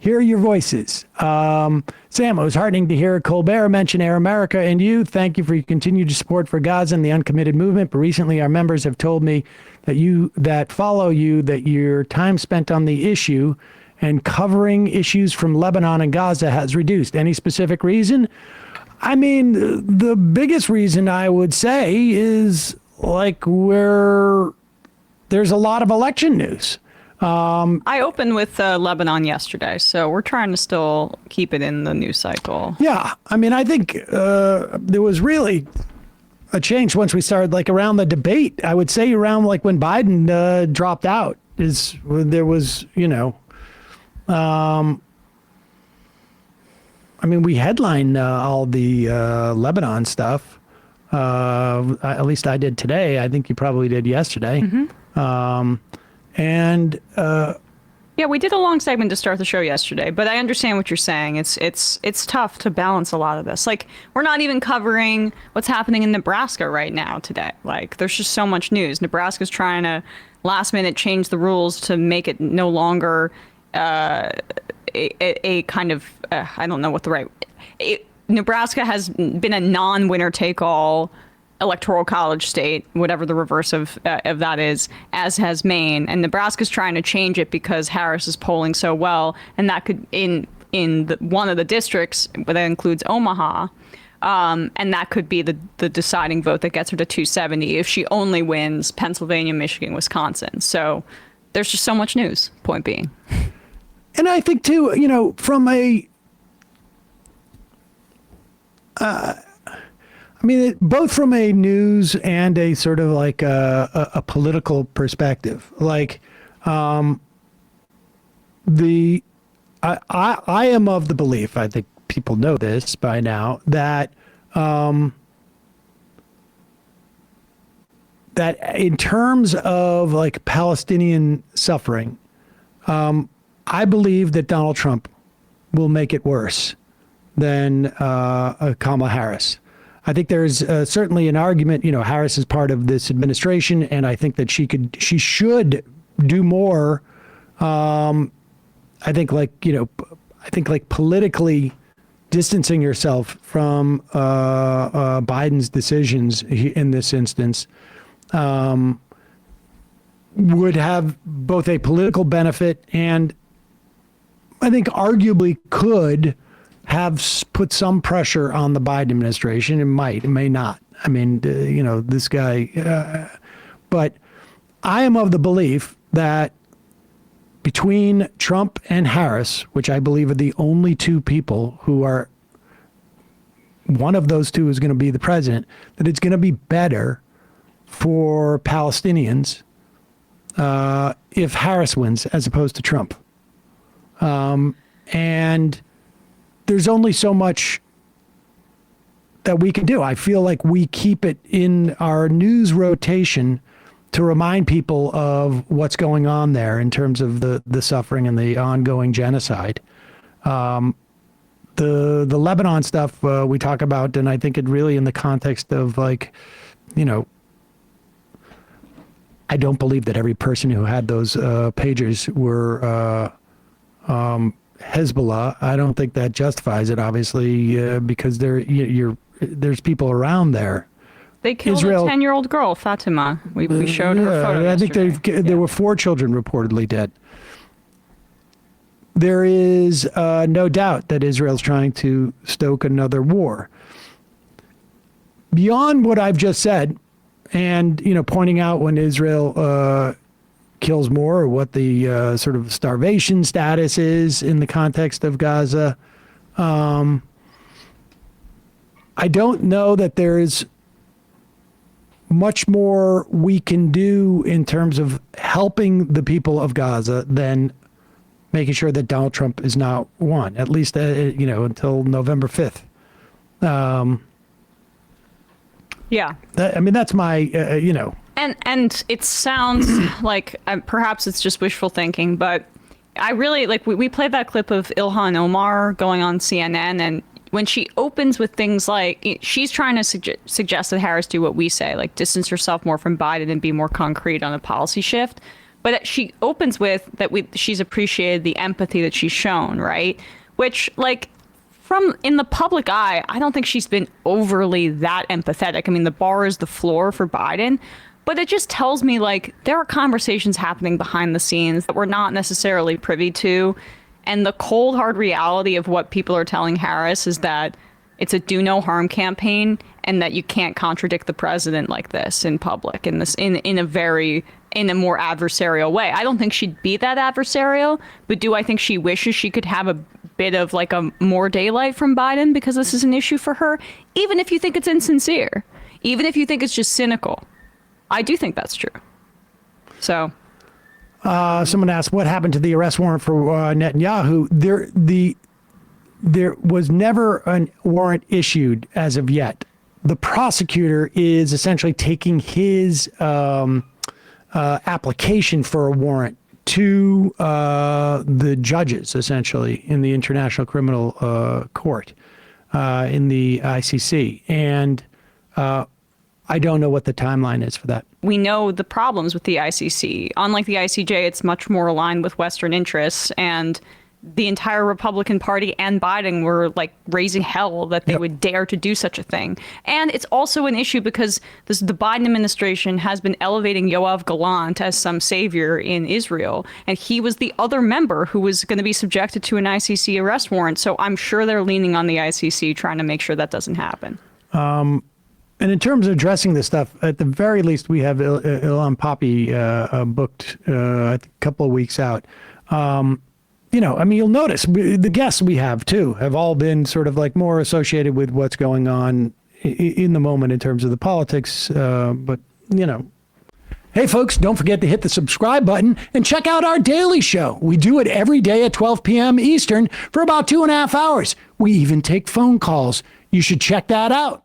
hear your voices. Sam, it was heartening to hear Colbert mention Air America and you. Thank you for your continued support for Gaza and the uncommitted movement. But recently, our members have told me that follow you, that your time spent on the issue and covering issues from Lebanon and Gaza has reduced. Any specific reason? I mean, the biggest reason I would say is like where there's a lot of election news. I opened with Lebanon yesterday, so we're trying to still keep it in the news cycle. Yeah, I mean, I think there was really a change once we started, like around the debate. I would say around like when Biden dropped out is when there was, I mean, we headline all the Lebanon stuff. At least I did today. I think you probably did yesterday. Mm-hmm. Yeah, we did a long segment to start the show yesterday, but I understand what you're saying. It's tough to balance a lot of this. Like, we're not even covering what's happening in Nebraska right now today. Like, there's just so much news. Nebraska's trying to last minute change the rules to make it no longer a kind of I don't know what the right. Nebraska has been a non-winner take all electoral college state, whatever the reverse of that is, as has Maine, and Nebraska's trying to change it because Harris is polling so well, and that could in one of the districts that includes Omaha, and that could be the deciding vote that gets her to 270 if she only wins Pennsylvania, Michigan, Wisconsin. So there's just so much news. Point being, and I think too, from a I mean, both from a news and a sort of like a political perspective. Like, I am of the belief, I think people know this by now, that that in terms of like Palestinian suffering, I believe that Donald Trump will make it worse than Kamala Harris. I think there's certainly an argument, Harris is part of this administration, and I think that she should do more. I think politically distancing yourself from Biden's decisions in this instance would have both a political benefit and I think arguably could have put some pressure on the Biden administration. It may not. I mean, this guy, but I am of the belief that between Trump and Harris, which I believe are the only two people who are, one of those two is going to be the president, that it's going to be better for Palestinians if Harris wins as opposed to Trump. And there's only so much that we can do. I feel like we keep it in our news rotation to remind people of what's going on there in terms of the suffering and the ongoing genocide. The Lebanon stuff we talk about, and I think it really in the context of like, I don't believe that every person who had those pagers were Hezbollah. I don't think that justifies it, obviously, because there's people around there. They killed a 10-year-old girl, Fatima. We showed her photo. I think there were 4 children reportedly dead. There is no doubt that Israel's trying to stoke another war. Beyond what I've just said, and pointing out when Israel kills more, or what the sort of starvation status is in the context of Gaza. I don't know that there is much more we can do in terms of helping the people of Gaza than making sure that Donald Trump is not won, at least, until November 5th. Yeah. I mean, that's my, And it sounds like perhaps it's just wishful thinking, but I really like we played that clip of Ilhan Omar going on CNN, and when she opens with things like she's trying to suggest that Harris do what we say, like distance herself more from Biden and be more concrete on a policy shift. But she opens with that she's appreciated the empathy that she's shown, right? Which, like, from in the public eye, I don't think she's been overly that empathetic. I mean, the bar is the floor for Biden, but it just tells me, like, there are conversations happening behind the scenes that we're not necessarily privy to. And the cold, hard reality of what people are telling Harris is that it's a do no harm campaign, and that you can't contradict the president like this in public, in a more adversarial way. I don't think she'd be that adversarial, but do I think she wishes she could have a bit of like a more daylight from Biden because this is an issue for her? Even if you think it's insincere, even if you think it's just cynical, I do think that's true. So. Someone asked what happened to the arrest warrant for Netanyahu. There was never a warrant issued as of yet. The prosecutor is essentially taking his application for a warrant to the judges, essentially, in the International Criminal Court, in the ICC. And I don't know what the timeline is for that. We know the problems with the ICC. Unlike the ICJ, it's much more aligned with Western interests, and the entire Republican Party and Biden were like raising hell that they would dare to do such a thing. And it's also an issue because the Biden administration has been elevating Yoav Gallant as some savior in Israel. And he was the other member who was going to be subjected to an ICC arrest warrant. So I'm sure they're leaning on the ICC trying to make sure that doesn't happen. And in terms of addressing this stuff, at the very least, we have Ilan Pappy booked a couple of weeks out. You know, I mean, you'll notice the guests we have, too, have all been sort of like more associated with what's going on in the moment in terms of the politics. But, you know, hey, folks, don't forget to hit the subscribe button and check out our daily show. We do it every day at 12 p.m. Eastern for about 2.5 hours. We even take phone calls. You should check that out.